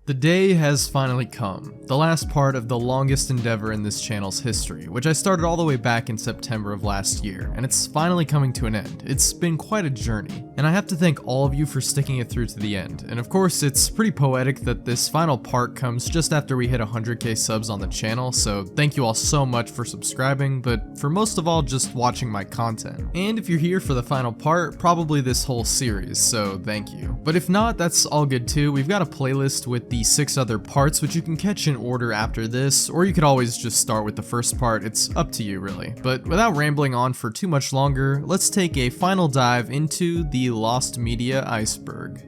The day has finally come, the last part of the longest endeavor in this channel's history, which I started all the way back in September of last year, and it's finally coming to an end. It's been quite a journey, and I have to thank all of you for sticking it through to the end. And of course, it's pretty poetic that this final part comes just after we hit 100k subs on the channel, so thank you all so much for subscribing, but for most of all, just watching my content. And if you're here for the final part, probably this whole series, so thank you. But if not, that's all good too. We've got a playlist with the 6 other parts which you can catch in order after this, or you could always just start with the first part. It's up to you really. But without rambling on for too much longer, let's take a final dive into the lost media iceberg.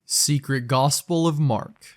Secret Gospel of Mark.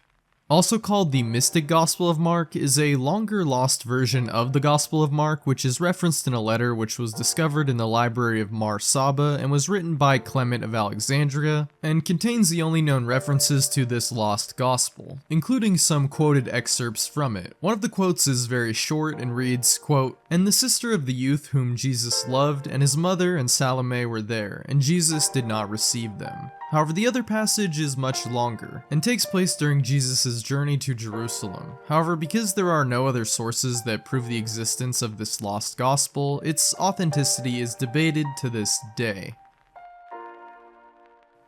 Also called the Mystic Gospel of Mark, is a longer lost version of the Gospel of Mark, which is referenced in a letter which was discovered in the library of Mar Saba and was written by Clement of Alexandria, and contains the only known references to this lost gospel, including some quoted excerpts from it. One of the quotes is very short and reads, quote, "And the sister of the youth whom Jesus loved, and his mother and Salome were there, and Jesus did not receive them." However, the other passage is much longer, and takes place during Jesus' journey to Jerusalem. However, because there are no other sources that prove the existence of this lost gospel, its authenticity is debated to this day.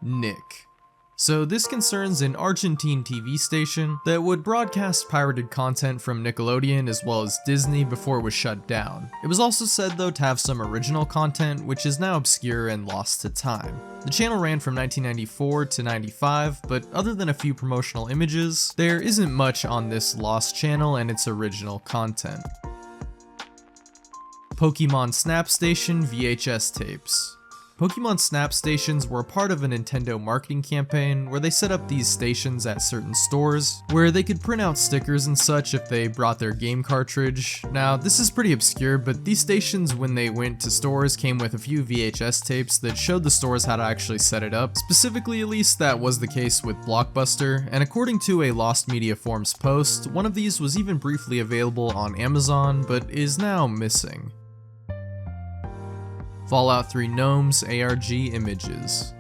Nick. So this concerns an Argentine TV station that would broadcast pirated content from Nickelodeon as well as Disney before it was shut down. It was also said though to have some original content which is now obscure and lost to time. The channel ran from 1994 to 95, but other than a few promotional images, there isn't much on this lost channel and its original content. Pokemon Snap Station VHS tapes. Pokemon Snap Stations were a part of a Nintendo marketing campaign where they set up these stations at certain stores where they could print out stickers and such if they brought their game cartridge. Now, this is pretty obscure, but these stations when they went to stores came with a few VHS tapes that showed the stores how to actually set it up. Specifically, at least, that was the case with Blockbuster, and according to a Lost Media Forums post, one of these was even briefly available on Amazon, but is now missing. Fallout 3 Gnomes ARG images.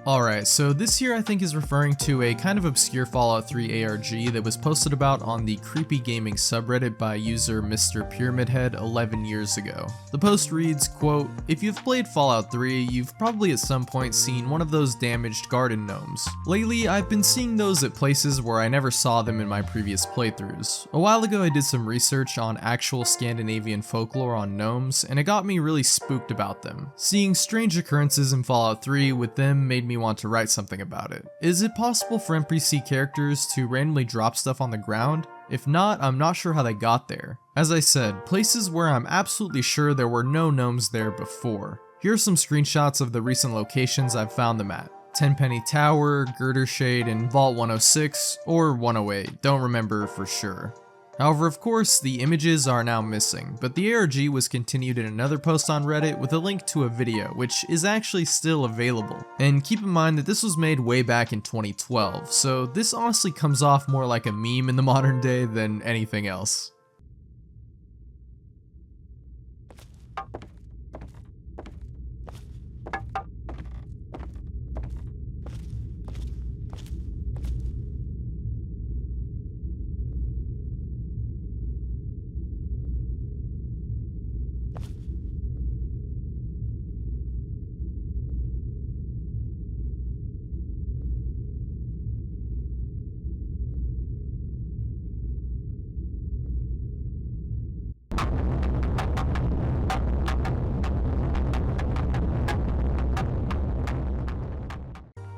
Alright, so this here I think is referring to a kind of obscure Fallout 3 ARG that was posted about on the Creepy Gaming subreddit by user Mr. Pyramid Head 11 years ago. The post reads, quote, "If you've played Fallout 3, you've probably at some point seen one of those damaged garden gnomes. Lately, I've been seeing those at places where I never saw them in my previous playthroughs. A while ago I did some research on actual Scandinavian folklore on gnomes, and it got me really spooked about them. Seeing strange occurrences in Fallout 3 with them made me want to write something about it. Is it possible for NPC characters to randomly drop stuff on the ground? If not, I'm not sure how they got there. As I said, places where I'm absolutely sure there were no gnomes there before. Here are some screenshots of the recent locations I've found them at. Tenpenny Tower, Girder Shade, and Vault 106, or 108, don't remember for sure. However, of course, the images are now missing, but the ARG was continued in another post on Reddit with a link to a video, which is actually still available. And keep in mind that this was made way back in 2012, so this honestly comes off more like a meme in the modern day than anything else.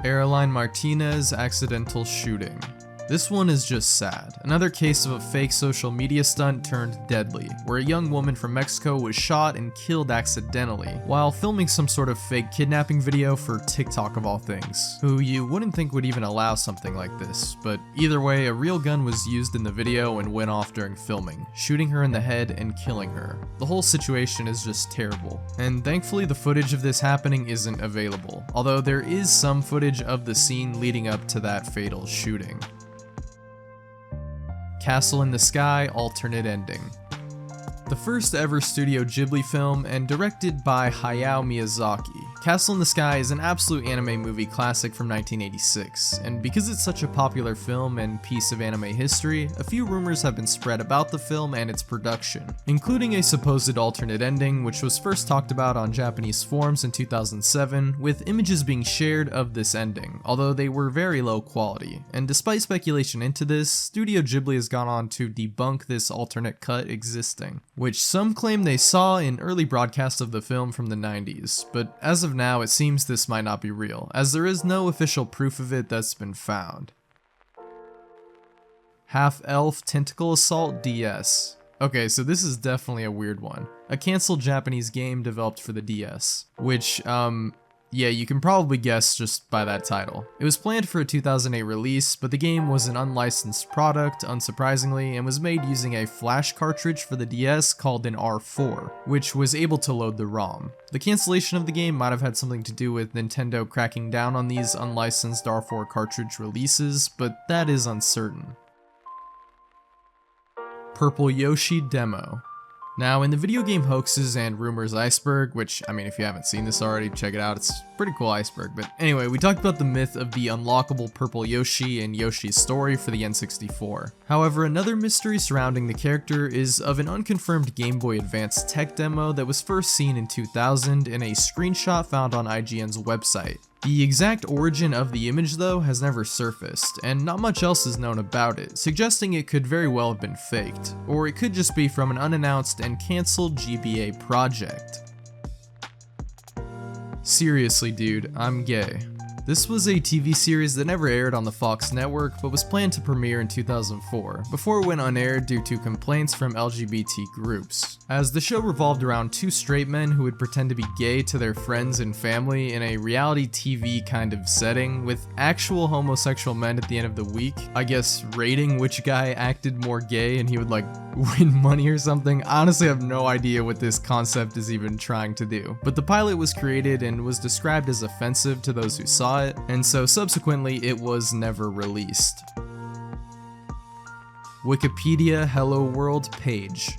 Airline Martinez accidental shooting. This one is just sad. Another case of a fake social media stunt turned deadly, where a young woman from Mexico was shot and killed accidentally while filming some sort of fake kidnapping video for TikTok of all things, who you wouldn't think would even allow something like this. But either way, a real gun was used in the video and went off during filming, shooting her in the head and killing her. The whole situation is just terrible, and thankfully the footage of this happening isn't available, although there is some footage of the scene leading up to that fatal shooting. Castle in the Sky alternate ending. The first ever Studio Ghibli film and directed by Hayao Miyazaki, Castle in the Sky is an absolute anime movie classic from 1986, and because it's such a popular film and piece of anime history, a few rumors have been spread about the film and its production, including a supposed alternate ending which was first talked about on Japanese forums in 2007, with images being shared of this ending, although they were very low quality. And despite speculation into this, Studio Ghibli has gone on to debunk this alternate cut existing, which some claim they saw in early broadcasts of the film from the 90s, but as of now it seems this might not be real, as there is no official proof of it that's been found. Half-Elf Tentacle Assault DS. Okay, so this is definitely a weird one. A cancelled Japanese game developed for the DS, which, yeah, you can probably guess just by that title. It was planned for a 2008 release, but the game was an unlicensed product, unsurprisingly, and was made using a flash cartridge for the DS called an R4, which was able to load the ROM. The cancellation of the game might have had something to do with Nintendo cracking down on these unlicensed R4 cartridge releases, but that is uncertain. Purple Yoshi Demo. Now, in the video game hoaxes and rumors Iceberg, which, I mean, if you haven't seen this already, check it out, it's a pretty cool Iceberg, but anyway, we talked about the myth of the unlockable purple Yoshi and Yoshi's story for the N64. However, another mystery surrounding the character is of an unconfirmed Game Boy Advance tech demo that was first seen in 2000 in a screenshot found on IGN's website. The exact origin of the image, though, has never surfaced, and not much else is known about it, suggesting it could very well have been faked, or it could just be from an unannounced and cancelled GBA project. Seriously, dude, I'm gay. This was a TV series that never aired on the Fox network, but was planned to premiere in 2004, before it went unaired due to complaints from LGBT groups, as the show revolved around two straight men who would pretend to be gay to their friends and family in a reality TV kind of setting, with actual homosexual men at the end of the week, I guess rating which guy acted more gay and he would like win money or something. Honestly, I have no idea what this concept is even trying to do, but the pilot was created and was described as offensive to those who saw it, and so subsequently it was never released. Wikipedia Hello World page.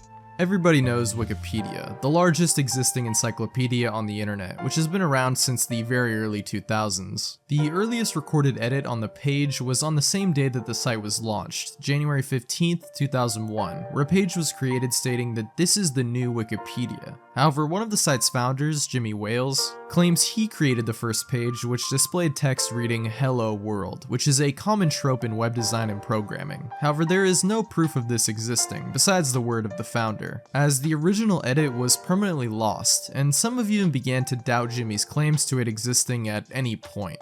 Everybody knows Wikipedia, the largest existing encyclopedia on the internet, which has been around since the very early 2000s. The earliest recorded edit on the page was on the same day that the site was launched, January 15th, 2001, where a page was created stating that this is the new Wikipedia. However, one of the site's founders, Jimmy Wales, claims he created the first page, which displayed text reading "Hello World," which is a common trope in web design and programming. However, there is no proof of this existing, besides the word of the founder, as the original edit was permanently lost, and some have even began to doubt Jimmy's claims to it existing at any point.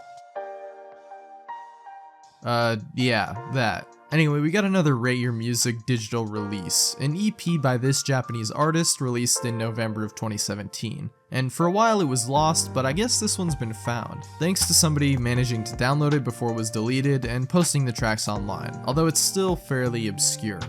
Yeah, that. Anyway, we got another Rate Your Music digital release, an EP by this Japanese artist released in November of 2017. And for a while it was lost, but I guess this one's been found, thanks to somebody managing to download it before it was deleted and posting the tracks online, although it's still fairly obscure.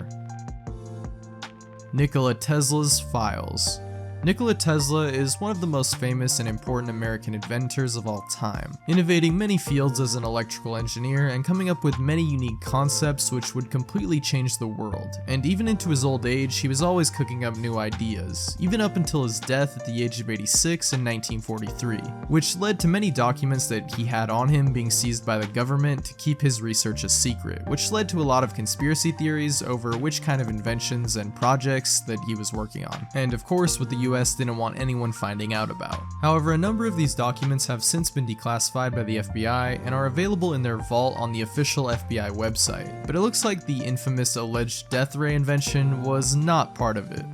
Nikola Tesla's Files. Nikola Tesla is one of the most famous and important American inventors of all time, innovating many fields as an electrical engineer and coming up with many unique concepts which would completely change the world. And even into his old age, he was always cooking up new ideas, even up until his death at the age of 86 in 1943, which led to many documents that he had on him being seized by the government to keep his research a secret, which led to a lot of conspiracy theories over which kind of inventions and projects that he was working on. And of course, with the US didn't want anyone finding out about. However, a number of these documents have since been declassified by the FBI and are available in their vault on the official FBI website, but it looks like the infamous alleged death ray invention was not part of it.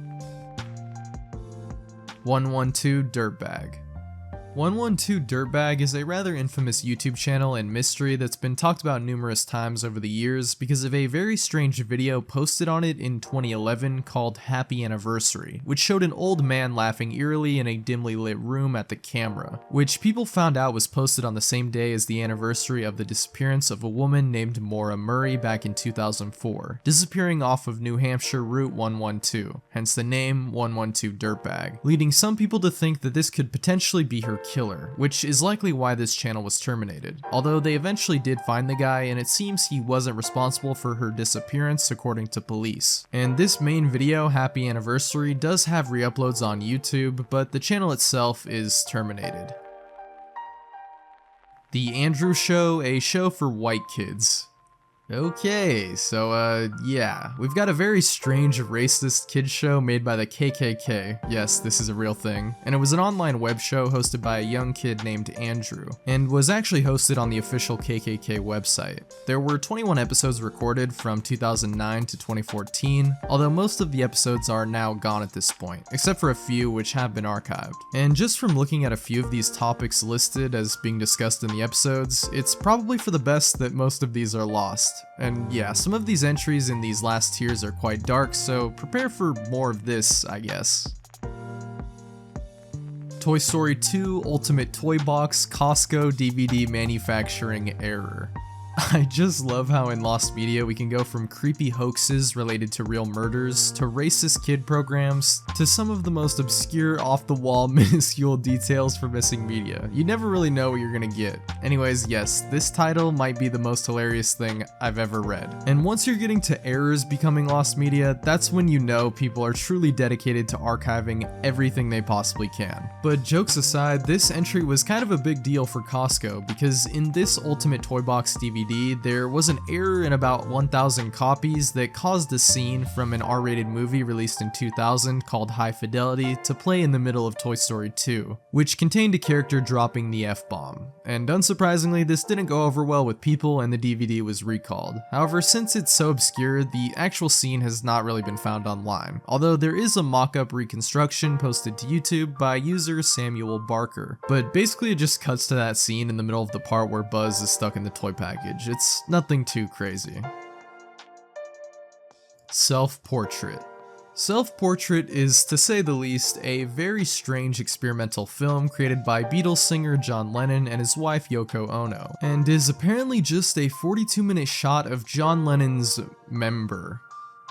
112 Dirtbag. 112 Dirtbag is a rather infamous YouTube channel and mystery that's been talked about numerous times over the years because of a very strange video posted on it in 2011 called Happy Anniversary, which showed an old man laughing eerily in a dimly lit room at the camera, which people found out was posted on the same day as the anniversary of the disappearance of a woman named Maura Murray back in 2004, disappearing off of New Hampshire Route 112, hence the name 112 Dirtbag, leading some people to think that this could potentially be her killer, which is likely why this channel was terminated, although they eventually did find the guy and it seems he wasn't responsible for her disappearance according to police. And this main video, Happy Anniversary, does have re-uploads on YouTube, but the channel itself is terminated. The Andrew Show, a show for white kids. Okay, so yeah, we've got a very strange racist kids show made by the KKK. Yes, this is a real thing. And it was an online web show hosted by a young kid named Andrew, and was actually hosted on the official KKK website. There were 21 episodes recorded from 2009 to 2014, although most of the episodes are now gone at this point, except for a few which have been archived. And just from looking at a few of these topics listed as being discussed in the episodes, it's probably for the best that most of these are lost. And yeah, some of these entries in these last tiers are quite dark, so prepare for more of this, I guess. Toy Story 2 Ultimate Toy Box Costco DVD Manufacturing Error. I just love how in Lost Media we can go from creepy hoaxes related to real murders, to racist kid programs, to some of the most obscure off-the-wall minuscule details for missing media. You never really know what you're gonna get. Anyways, yes, this title might be the most hilarious thing I've ever read. And once you're getting to errors becoming Lost Media, that's when you know people are truly dedicated to archiving everything they possibly can. But jokes aside, this entry was kind of a big deal for Costco, because in this Ultimate Toy Box DVD, there was an error in about 1,000 copies that caused a scene from an R-rated movie released in 2000 called High Fidelity to play in the middle of Toy Story 2, which contained a character dropping the F-bomb. And unsurprisingly, this didn't go over well with people and the DVD was recalled. However, since it's so obscure, the actual scene has not really been found online, although there is a mock-up reconstruction posted to YouTube by user Samuel Barker. But basically it just cuts to that scene in the middle of the part where Buzz is stuck in the toy package. It's nothing too crazy. Self-Portrait. Self-Portrait is, to say the least, a very strange experimental film created by Beatles singer John Lennon and his wife Yoko Ono, and is apparently just a 42-minute shot of John Lennon's member.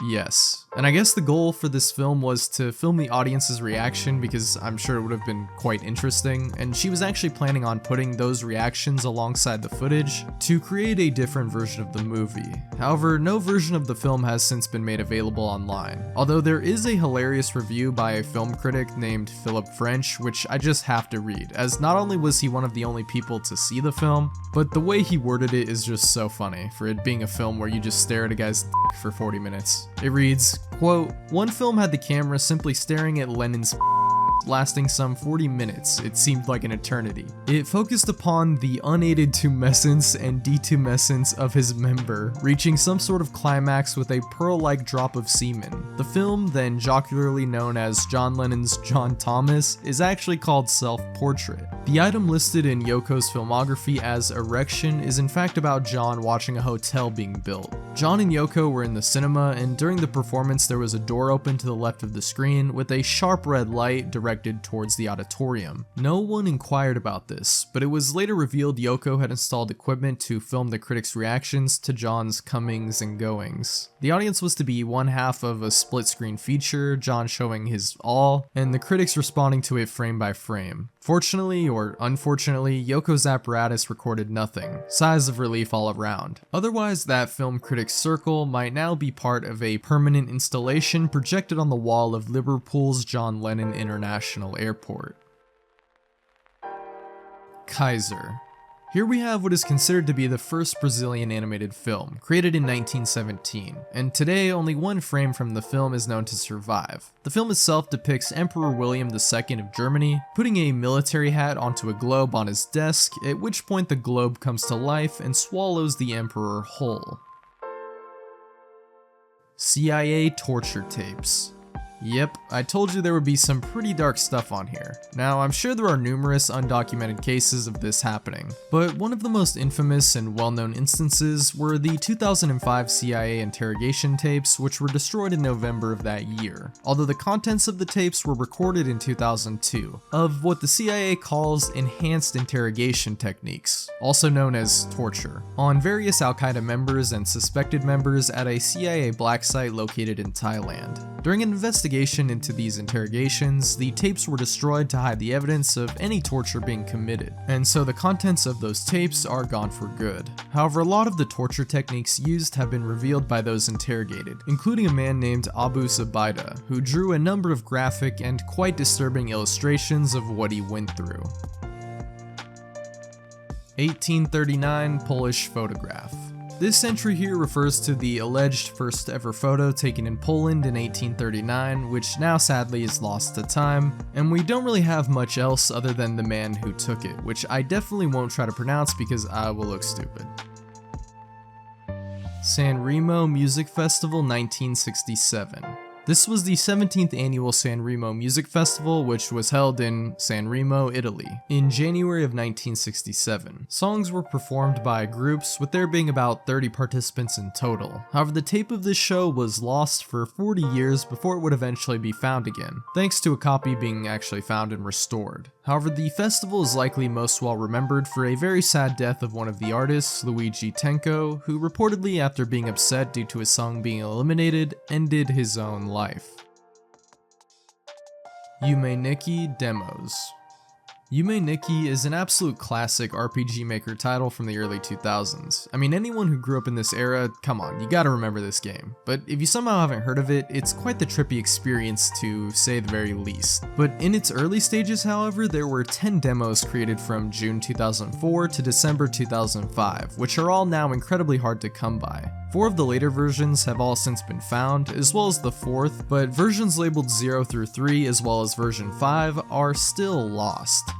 Yes, and I guess the goal for this film was to film the audience's reaction because I'm sure it would have been quite interesting, and she was actually planning on putting those reactions alongside the footage to create a different version of the movie. However, no version of the film has since been made available online, although there is a hilarious review by a film critic named Philip French, which I just have to read, as not only was he one of the only people to see the film, but the way he worded it is just so funny, for it being a film where you just stare at a guy's dick for 40 minutes. It reads, quote, "One film had the camera simply staring at Lennon's lasting some 40 minutes. It seemed like an eternity. It focused upon the unaided tumescence and detumescence of his member, reaching some sort of climax with a pearl-like drop of semen. The film, then jocularly known as John Lennon's John Thomas, is actually called Self-Portrait. The item listed in Yoko's filmography as Erection is in fact about John watching a hotel being built. John and Yoko were in the cinema, and during the performance there was a door open to the left of the screen with a sharp red light directed towards the auditorium. No one inquired about this, but it was later revealed Yoko had installed equipment to film the critics' reactions to John's comings and goings. The audience was to be one half of a split-screen feature, John showing his all, and the critics responding to it frame by frame. Fortunately, or unfortunately, Yoko's apparatus recorded nothing. Sighs of relief all around. Otherwise, that film critic's circle might now be part of a permanent installation projected on the wall of Liverpool's John Lennon International Airport. Kaiser. Here we have what is considered to be the first Brazilian animated film, created in 1917, and today only one frame from the film is known to survive. The film itself depicts Emperor William II of Germany putting a military hat onto a globe on his desk, at which point the globe comes to life and swallows the emperor whole. CIA torture tapes. Yep, I told you there would be some pretty dark stuff on here. Now, I'm sure there are numerous undocumented cases of this happening, but one of the most infamous and well-known instances were the 2005 CIA interrogation tapes, which were destroyed in November of that year, although the contents of the tapes were recorded in 2002, of what the CIA calls enhanced interrogation techniques, also known as torture, on various Al-Qaeda members and suspected members at a CIA black site located in Thailand. During an investigation into these interrogations, the tapes were destroyed to hide the evidence of any torture being committed, and so the contents of those tapes are gone for good. However, a lot of the torture techniques used have been revealed by those interrogated, including a man named Abu Zubaydah, who drew a number of graphic and quite disturbing illustrations of what he went through. 1839 Polish photograph. This entry here refers to the alleged first ever photo taken in Poland in 1839, which now sadly is lost to time, and we don't really have much else other than the man who took it, which I definitely won't try to pronounce because I will look stupid. San Remo Music Festival 1967. This was the 17th annual San Remo Music Festival, which was held in San Remo, Italy, in January of 1967. Songs were performed by groups, with there being about 30 participants in total. However, the tape of this show was lost for 40 years before it would eventually be found again, thanks to a copy being actually found and restored. However, the festival is likely most well remembered for a very sad death of one of the artists, Luigi Tenco, who reportedly, after being upset due to his song being eliminated, ended his own life. Yume Nikki Demos. Yume Nikki is an absolute classic RPG Maker title from the early 2000s. I mean, anyone who grew up in this era, come on, you gotta remember this game. But if you somehow haven't heard of it, it's quite the trippy experience to say the very least. But in its early stages, however, there were 10 demos created from June 2004 to December 2005, which are all now incredibly hard to come by. 4 of the later versions have all since been found, as well as the 4th, but versions labeled 0 through 3 as well as version 5 are still lost.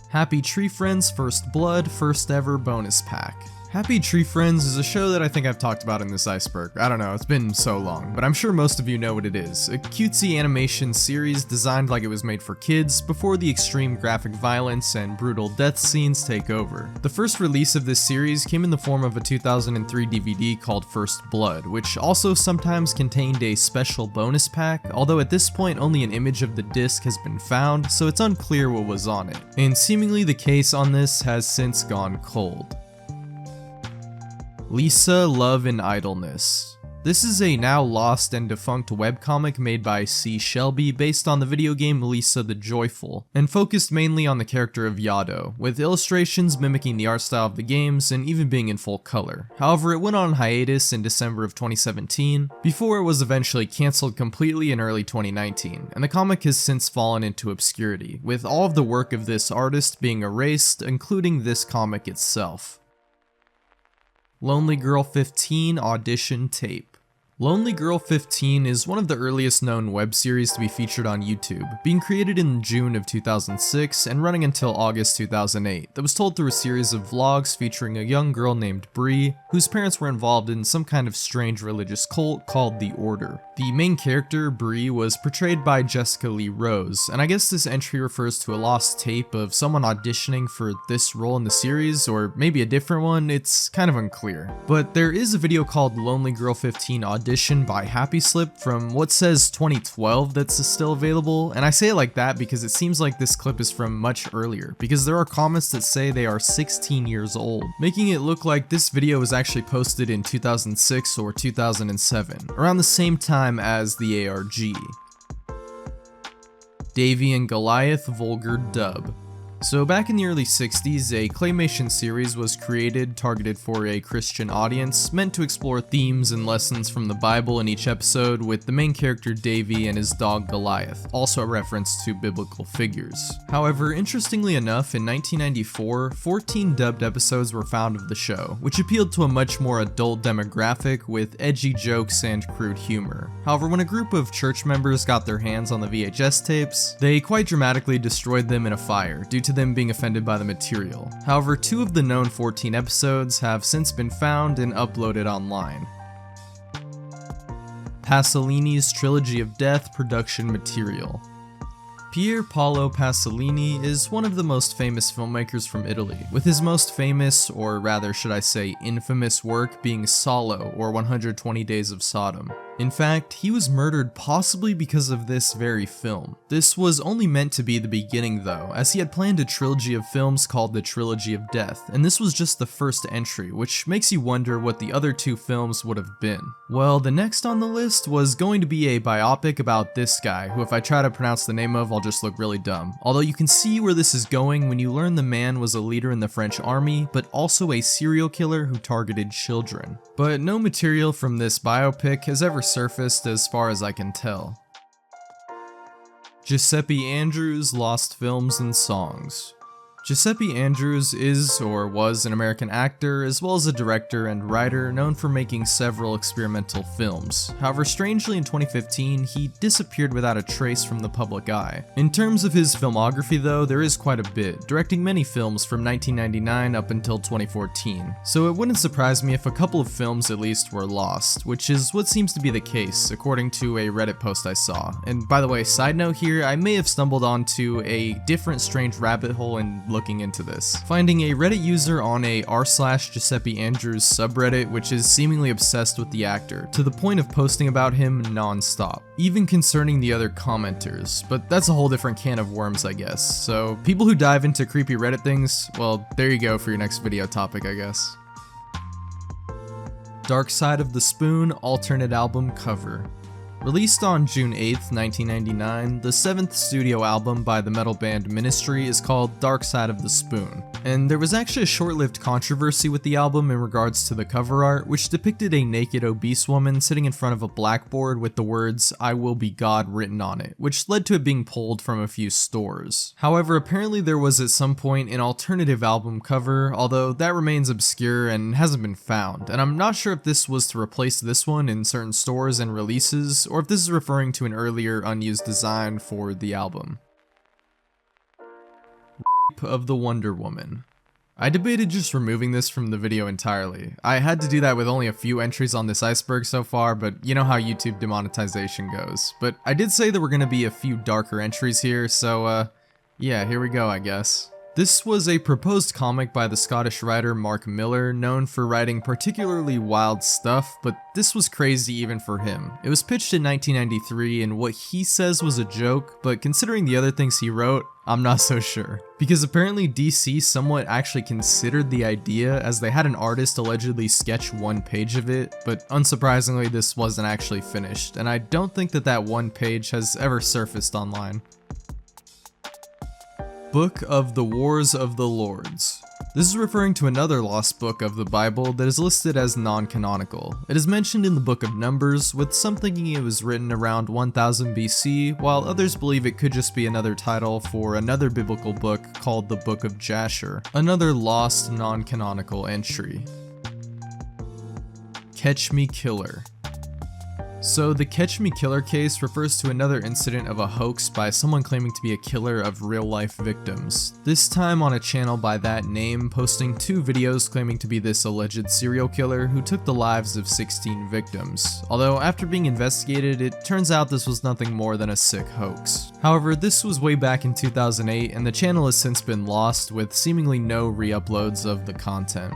Happy Tree Friends First Blood First Ever Bonus Pack. Happy Tree Friends is a show that I think I've talked about in this Iceberg. I don't know, it's been so long, but I'm sure most of you know what it is. A cutesy animation series designed like it was made for kids before the extreme graphic violence and brutal death scenes take over. The first release of this series came in the form of a 2003 DVD called First Blood, which also sometimes contained a special bonus pack, although at this point only an image of the disc has been found, so it's unclear what was on it. And seemingly the case on this has since gone cold. Lisa, Love and Idleness. This is a now lost and defunct webcomic made by C. Shelby based on the video game Lisa the Joyful, and focused mainly on the character of Yado, with illustrations mimicking the art style of the games and even being in full color. However, it went on hiatus in December of 2017, before it was eventually cancelled completely in early 2019, and the comic has since fallen into obscurity, with all of the work of this artist being erased, including this comic itself. Lonely Girl 15 Audition Tape. Lonely Girl 15 is one of the earliest known web series to be featured on YouTube, being created in June of 2006 and running until August 2008, that was told through a series of vlogs featuring a young girl named Bree, whose parents were involved in some kind of strange religious cult called the Order. The main character, Bree, was portrayed by Jessica Lee Rose, and I guess this entry refers to a lost tape of someone auditioning for this role in the series, or maybe a different one, it's kind of unclear. But there is a video called Lonely Girl 15 Audition by Happy Slip from what says 2012 that's still available, and I say it like that because it seems like this clip is from much earlier, because there are comments that say they are 16 years old, making it look like this video was actually posted in 2006 or 2007, around the same time as the ARG. Davy and Goliath Vulgar Dub. So back in the early 60s, a claymation series was created targeted for a Christian audience, meant to explore themes and lessons from the Bible in each episode, with the main character Davy and his dog Goliath, also a reference to biblical figures. However, interestingly enough, in 1994, 14 dubbed episodes were found of the show, which appealed to a much more adult demographic with edgy jokes and crude humor. However, when a group of church members got their hands on the VHS tapes, they quite dramatically destroyed them in a fire due to them being offended by the material. However, 2 of the known 14 episodes have since been found and uploaded online. Pasolini's Trilogy of Death production material. Pier Paolo Pasolini is one of the most famous filmmakers from Italy, with his most famous, or rather should I say infamous work being Solo, or 120 Days of Sodom. In fact, he was murdered possibly because of this very film. This was only meant to be the beginning though, as he had planned a trilogy of films called the Trilogy of Death, and this was just the first entry, which makes you wonder what the other 2 films would have been. Well, the next on the list was going to be a biopic about this guy, who if I try to pronounce the name of, I'll just look really dumb. Although you can see where this is going when you learn the man was a leader in the French army, but also a serial killer who targeted children. But no material from this biopic has ever surfaced as far as I can tell. Giuseppe Andrews' Lost Films and Songs. Giuseppe Andrews is or was an American actor, as well as a director and writer known for making several experimental films. However, strangely in 2015, he disappeared without a trace from the public eye. In terms of his filmography though, there is quite a bit, directing many films from 1999 up until 2014. So it wouldn't surprise me if a couple of films at least were lost, which is what seems to be the case, according to a Reddit post I saw. And by the way, side note here, I may have stumbled onto a different strange rabbit hole in looking into this, finding a Reddit user on a r/Giuseppe Andrews subreddit which is seemingly obsessed with the actor, to the point of posting about him non-stop, even concerning the other commenters, but that's a whole different can of worms I guess. So people who dive into creepy Reddit things, well, there you go for your next video topic I guess. Dark Side of the Spoon alternate album cover. Released on June 8th, 1999, the 7th studio album by the metal band Ministry is called Dark Side of the Spoon. And there was actually a short-lived controversy with the album in regards to the cover art, which depicted a naked obese woman sitting in front of a blackboard with the words "I will be God" written on it, which led to it being pulled from a few stores. However, apparently there was at some point an alternative album cover, although that remains obscure and hasn't been found, and I'm not sure if this was to replace this one in certain stores and releases, or if this is referring to an earlier unused design for the album. Rape of the Wonder Woman. I debated just removing this from the video entirely. I had to do that with only a few entries on this Iceberg so far, but you know how YouTube demonetization goes. But I did say there were going to be a few darker entries here, so yeah, here we go I guess. This was a proposed comic by the Scottish writer Mark Millar, known for writing particularly wild stuff, but this was crazy even for him. It was pitched in 1993 and what he says was a joke, but considering the other things he wrote, I'm not so sure. Because apparently DC somewhat actually considered the idea, as they had an artist allegedly sketch one page of it, but unsurprisingly this wasn't actually finished, and I don't think that one page has ever surfaced online. Book of the Wars of the Lords. This is referring to another lost book of the Bible that is listed as non-canonical. It is mentioned in the Book of Numbers, with some thinking it was written around 1000 BC, while others believe it could just be another title for another biblical book called the Book of Jasher, another lost non-canonical entry. Catch Me Killer. So the Catch Me Killer case refers to another incident of a hoax by someone claiming to be a killer of real-life victims, this time on a channel by that name posting 2 videos claiming to be this alleged serial killer who took the lives of 16 victims, although after being investigated it turns out this was nothing more than a sick hoax. However, this was way back in 2008 and the channel has since been lost with seemingly no re-uploads of the content.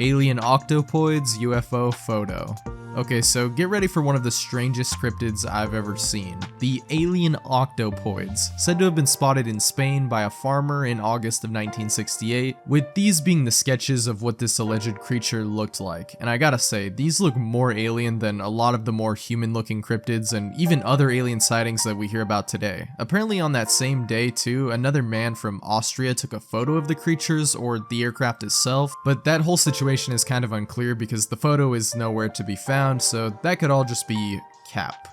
Alien Octopoids UFO Photo. Okay, so get ready for one of the strangest cryptids I've ever seen. The alien octopoids, said to have been spotted in Spain by a farmer in August of 1968, with these being the sketches of what this alleged creature looked like. And I gotta say, these look more alien than a lot of the more human-looking cryptids and even other alien sightings that we hear about today. Apparently on that same day too, another man from Austria took a photo of the creatures or the aircraft itself, but that whole situation is kind of unclear because the photo is nowhere to be found, so that could all just be cap.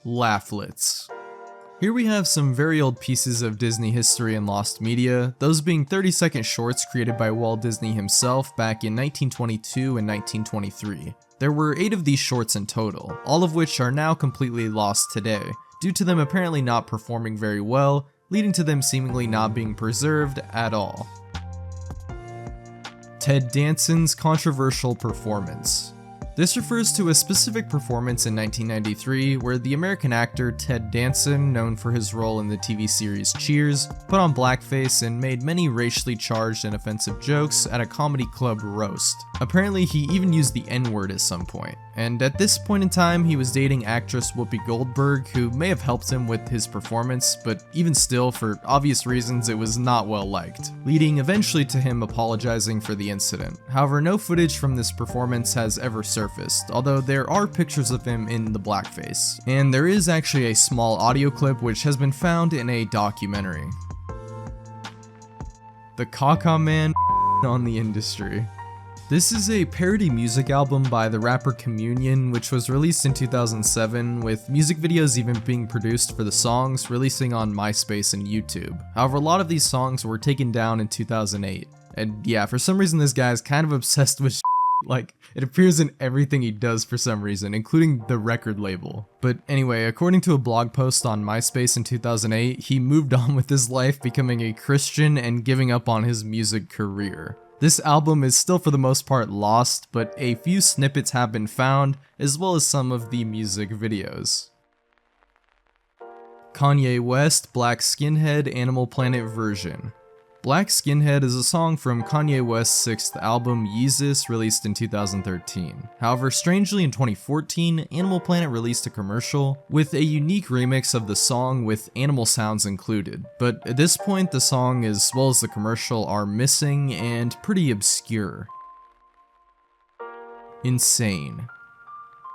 Laughlets. Here we have some very old pieces of Disney history and lost media, those being 30-second shorts created by Walt Disney himself back in 1922 and 1923. There were 8 of these shorts in total, all of which are now completely lost today, due to them apparently not performing very well, leading to them seemingly not being preserved at all. Ted Danson's controversial performance. This refers to a specific performance in 1993 where the American actor Ted Danson, known for his role in the TV series Cheers, put on blackface and made many racially charged and offensive jokes at a comedy club roast. Apparently he even used the N-word at some point, and at this point in time he was dating actress Whoopi Goldberg, who may have helped him with his performance, but even still, for obvious reasons, it was not well liked, leading eventually to him apologizing for the incident. However, no footage from this performance has ever surfaced, although there are pictures of him in the blackface, and there is actually a small audio clip which has been found in a documentary. The Caca Man on the industry. This is a parody music album by the rapper Communion, which was released in 2007, with music videos even being produced for the songs, releasing on MySpace and YouTube. However, a lot of these songs were taken down in 2008. And yeah, for some reason this guy is kind of obsessed with like, it appears in everything he does for some reason, including the record label. But anyway, according to a blog post on MySpace in 2008, he moved on with his life, becoming a Christian and giving up on his music career. This album is still for the most part lost, but a few snippets have been found, as well as some of the music videos. Kanye West, Black Skinhead, Animal Planet version. Black Skinhead is a song from Kanye West's sixth album, Yeezus, released in 2013. However, strangely in 2014, Animal Planet released a commercial with a unique remix of the song with animal sounds included, but at this point the song as well as the commercial are missing and pretty obscure. Insane.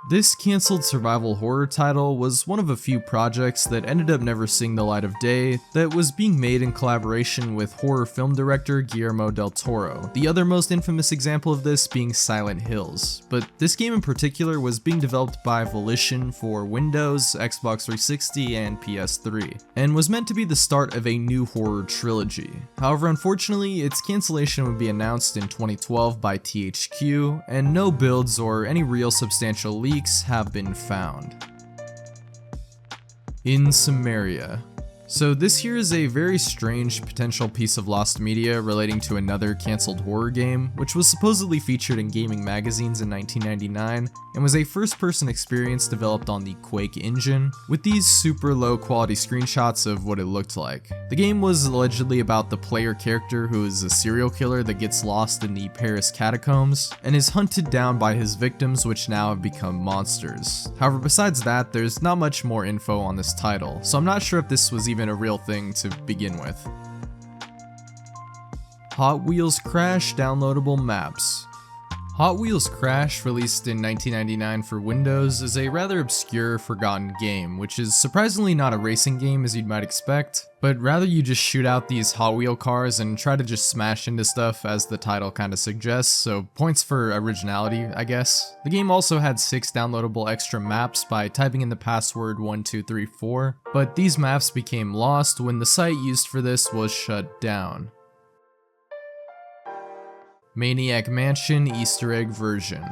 This cancelled survival horror title was one of a few projects that ended up never seeing the light of day that was being made in collaboration with horror film director Guillermo del Toro, the other most infamous example of this being Silent Hills. But this game in particular was being developed by Volition for Windows, Xbox 360, and PS3, and was meant to be the start of a new horror trilogy. However, unfortunately, its cancellation would be announced in 2012 by THQ, and no builds or any real substantial leaks have been found. In Samaria. So this here is a very strange potential piece of lost media relating to another cancelled horror game, which was supposedly featured in gaming magazines in 1999, and was a first-person experience developed on the Quake engine, with these super low quality screenshots of what it looked like. The game was allegedly about the player character who is a serial killer that gets lost in the Paris catacombs, and is hunted down by his victims, which now have become monsters. However, besides that, there's not much more info on this title, so I'm not sure if this was even a real thing to begin with. Hot Wheels Crash downloadable maps. Hot Wheels Crash, released in 1999 for Windows, is a rather obscure, forgotten game, which is surprisingly not a racing game as you'd might expect, but rather you just shoot out these Hot Wheel cars and try to just smash into stuff as the title kinda suggests, so points for originality, I guess. The game also had 6 downloadable extra maps by typing in the password 1234, but these maps became lost when the site used for this was shut down. Maniac Mansion Easter egg version.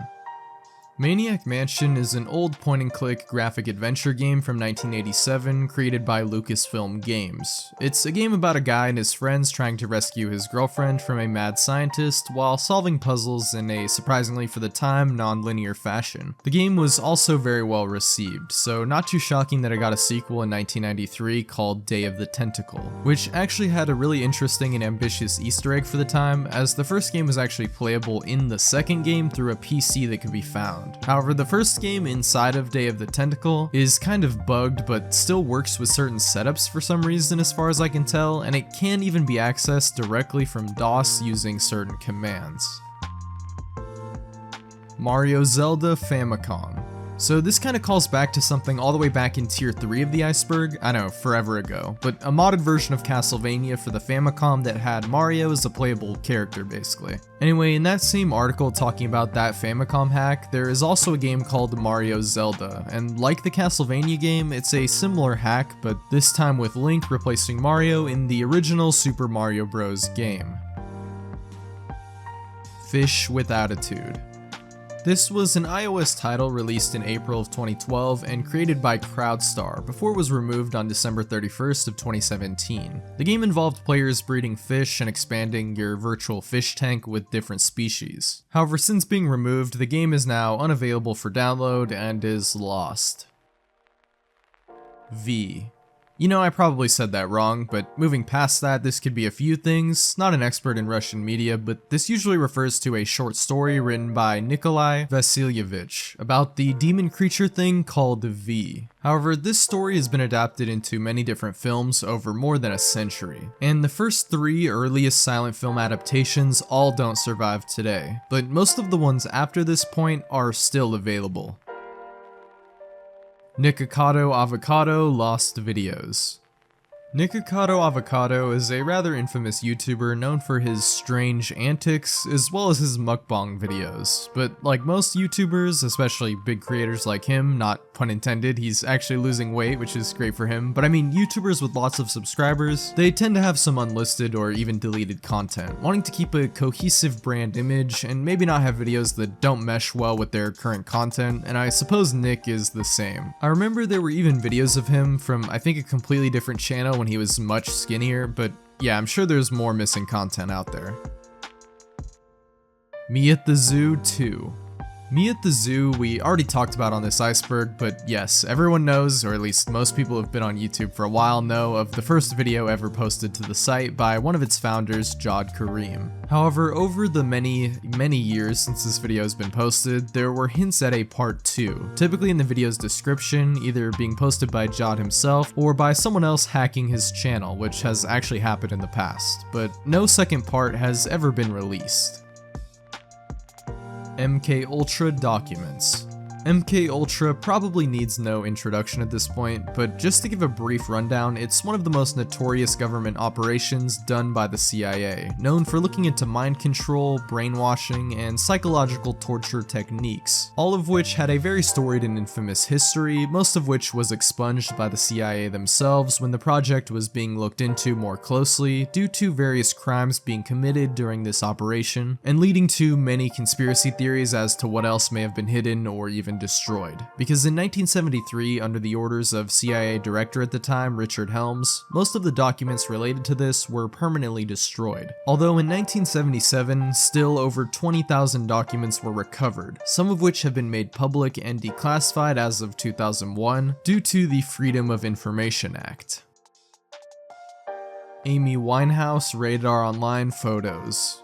Maniac Mansion is an old point-and-click graphic adventure game from 1987 created by Lucasfilm Games. It's a game about a guy and his friends trying to rescue his girlfriend from a mad scientist while solving puzzles in a, surprisingly for the time, non-linear fashion. The game was also very well received, so not too shocking that it got a sequel in 1993 called Day of the Tentacle, which actually had a really interesting and ambitious Easter egg for the time, as the first game was actually playable in the second game through a PC that could be found. However, the first game inside of Day of the Tentacle is kind of bugged, but still works with certain setups for some reason as far as I can tell, and it can even be accessed directly from DOS using certain commands. Mario Zelda Famicom. So this kind of calls back to something all the way back in tier 3 of the Iceberg, I know, forever ago, but a modded version of Castlevania for the Famicom that had Mario as a playable character basically. Anyway, in that same article talking about that Famicom hack, there is also a game called Mario Zelda, and like the Castlevania game, it's a similar hack, but this time with Link replacing Mario in the original Super Mario Bros. Game. Fish with Attitude. This was an iOS title released in April of 2012 and created by Crowdstar before it was removed on December 31st of 2017. The game involved players breeding fish and expanding your virtual fish tank with different species. However, since being removed, the game is now unavailable for download and is lost. V. You know, I probably said that wrong, but moving past that, this could be a few things. Not an expert in Russian media, but this usually refers to a short story written by Nikolai Vasilyevich about the demon creature thing called V. However, this story has been adapted into many different films over more than a century, and the first 3 earliest silent film adaptations all don't survive today, but most of the ones after this point are still available. Nikocado Avocado Lost Videos. Nikocado Avocado is a rather infamous YouTuber known for his strange antics as well as his mukbang videos, but like most YouTubers, especially big creators like him, not pun intended, he's actually losing weight, which is great for him, but I mean YouTubers with lots of subscribers, they tend to have some unlisted or even deleted content, wanting to keep a cohesive brand image and maybe not have videos that don't mesh well with their current content, and I suppose Nick is the same. I remember there were even videos of him from I think a completely different channel when he was much skinnier, but yeah, I'm sure there's more missing content out there. Me at the Zoo 2. Me at the Zoo we already talked about on this Iceberg, but yes, everyone knows, or at least most people who have been on YouTube for a while know, of the first video ever posted to the site by one of its founders, Jawed Kareem. However, over the many years since this video has been posted, there were hints at a part 2, typically in the video's description, either being posted by Jawed himself or by someone else hacking his channel, which has actually happened in the past, but no second part has ever been released. MKUltra documents. MKUltra probably needs no introduction at this point, but just to give a brief rundown, it's one of the most notorious government operations done by the CIA, known for looking into mind control, brainwashing, and psychological torture techniques, all of which had a very storied and infamous history, most of which was expunged by the CIA themselves when the project was being looked into more closely due to various crimes being committed during this operation, and leading to many conspiracy theories as to what else may have been hidden or even destroyed. Because in 1973, under the orders of CIA director at the time, Richard Helms, most of the documents related to this were permanently destroyed. Although in 1977, still over 20,000 documents were recovered, some of which have been made public and declassified as of 2001 due to the Freedom of Information Act. Amy Winehouse Radar Online photos.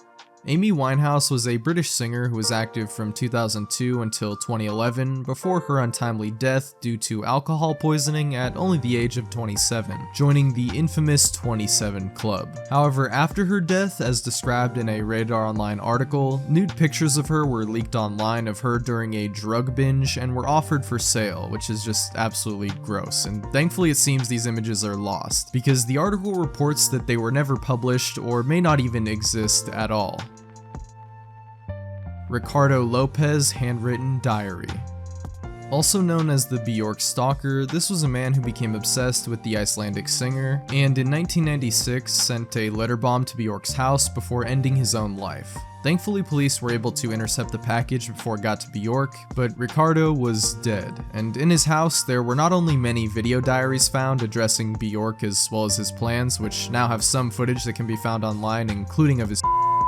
Amy Winehouse was a British singer who was active from 2002 until 2011 before her untimely death due to alcohol poisoning at only the age of 27, joining the infamous 27 Club. However, after her death, as described in a Radar Online article, nude pictures of her were leaked online of her during a drug binge and were offered for sale, which is just absolutely gross, and thankfully it seems these images are lost, because the article reports that they were never published or may not even exist at all. Ricardo Lopez handwritten diary. Also known as the Bjork Stalker, this was a man who became obsessed with the Icelandic singer, and in 1996 sent a letter bomb to Bjork's house before ending his own life. Thankfully, police were able to intercept the package before it got to Bjork, but Ricardo was dead, and in his house there were not only many video diaries found addressing Bjork as well as his plans, which now have some footage that can be found online, including of his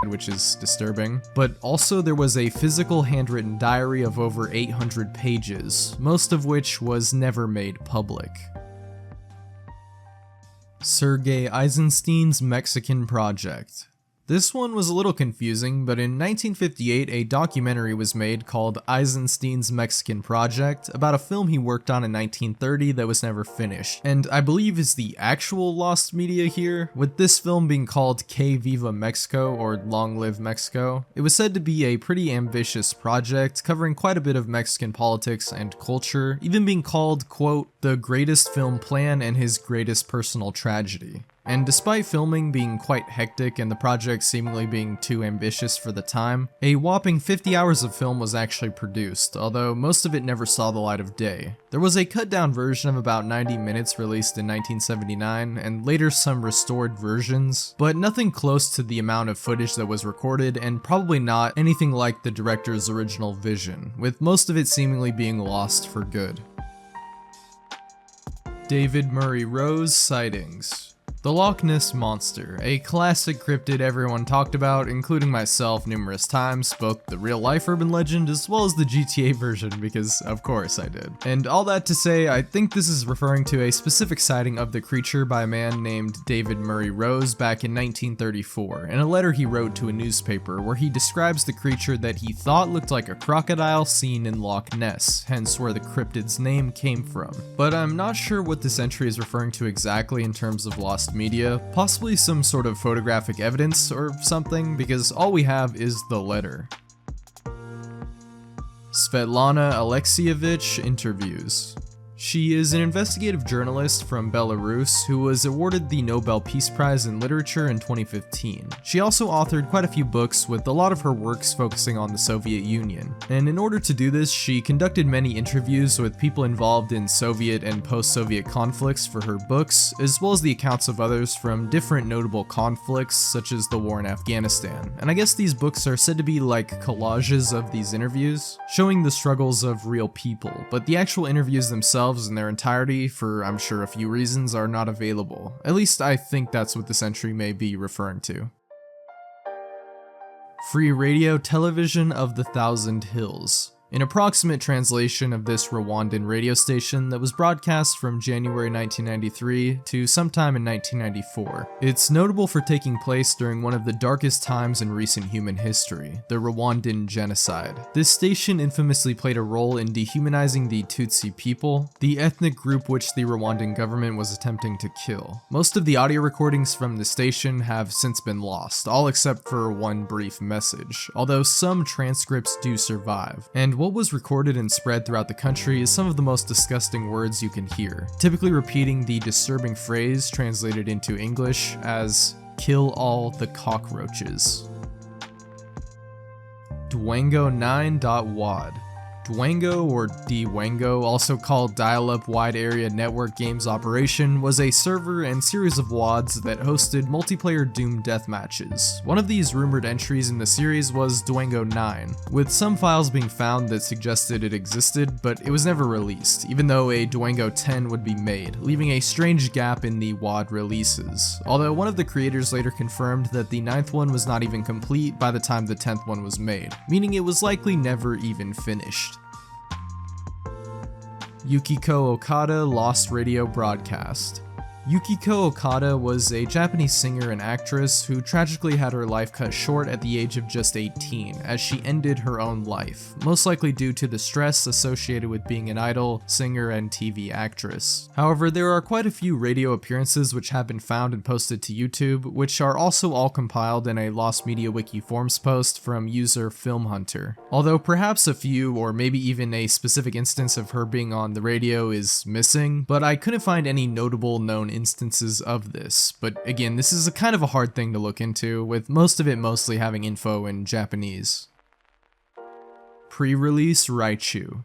which is disturbing, but also there was a physical handwritten diary of over 800 pages, most of which was never made public. Sergei Eisenstein's Mexican Project. This one was a little confusing, but in 1958 a documentary was made called Eisenstein's Mexican Project about a film he worked on in 1930 that was never finished, and I believe is the actual lost media here, with this film being called Que Viva Mexico, or Long Live Mexico. It was said to be a pretty ambitious project, covering quite a bit of Mexican politics and culture, even being called, quote, the greatest film plan and his greatest personal tragedy. And despite filming being quite hectic and the project seemingly being too ambitious for the time, a whopping 50 hours of film was actually produced, although most of it never saw the light of day. There was a cut down version of about 90 minutes released in 1979, and later some restored versions, but nothing close to the amount of footage that was recorded, and probably not anything like the director's original vision, with most of it seemingly being lost for good. David Murray Rose sightings. The Loch Ness Monster, a classic cryptid everyone talked about, including myself numerous times, both the real-life urban legend as well as the GTA version, because of course I did. And all that to say, I think this is referring to a specific sighting of the creature by a man named David Murray Rose back in 1934, in a letter he wrote to a newspaper where he describes the creature that he thought looked like a crocodile seen in Loch Ness, hence where the cryptid's name came from. But I'm not sure what this entry is referring to exactly in terms of lost media, possibly some sort of photographic evidence or something, because all we have is the letter. Svetlana Alexievich interviews. She is an investigative journalist from Belarus who was awarded the Nobel Peace Prize in Literature in 2015. She also authored quite a few books, with a lot of her works focusing on the Soviet Union. And in order to do this, she conducted many interviews with people involved in Soviet and post-Soviet conflicts for her books, as well as the accounts of others from different notable conflicts, such as the war in Afghanistan. And I guess these books are said to be like collages of these interviews, showing the struggles of real people, but the actual interviews themselves in their entirety, for I'm sure a few reasons, are not available. At least I think that's what this entry may be referring to. Free Radio Television of the Thousand Hills. An approximate translation of this Rwandan radio station that was broadcast from January 1993 to sometime in 1994. It's notable for taking place during one of the darkest times in recent human history, the Rwandan genocide. This station infamously played a role in dehumanizing the Tutsi people, the ethnic group which the Rwandan government was attempting to kill. Most of the audio recordings from the station have since been lost, all except for one brief message, although some transcripts do survive. And what was recorded and spread throughout the country is some of the most disgusting words you can hear, typically repeating the disturbing phrase translated into English as "kill all the cockroaches." Dwango9.wad. Dwango, or Dwango, also called Dial-Up Wide Area Network Games Operation, was a server and series of WADs that hosted multiplayer Doom deathmatches. One of these rumored entries in the series was Dwango 9, with some files being found that suggested it existed, but it was never released, even though a Dwango 10 would be made, leaving a strange gap in the WAD releases. Although one of the creators later confirmed that the 9th one was not even complete by the time the 10th one was made, meaning it was likely never even finished. Yukiko Okada Lost Radio Broadcast. Yukiko Okada was a Japanese singer and actress who tragically had her life cut short at the age of just 18, as she ended her own life, most likely due to the stress associated with being an idol, singer, and TV actress. However, there are quite a few radio appearances which have been found and posted to YouTube, which are also all compiled in a Lost Media Wiki forums post from user FilmHunter. Although perhaps a few, or maybe even a specific instance of her being on the radio is missing, but I couldn't find any notable known instances of this. But again, this is a kind of a hard thing to look into, with most of it mostly having info in Japanese. Pre-release Raichu.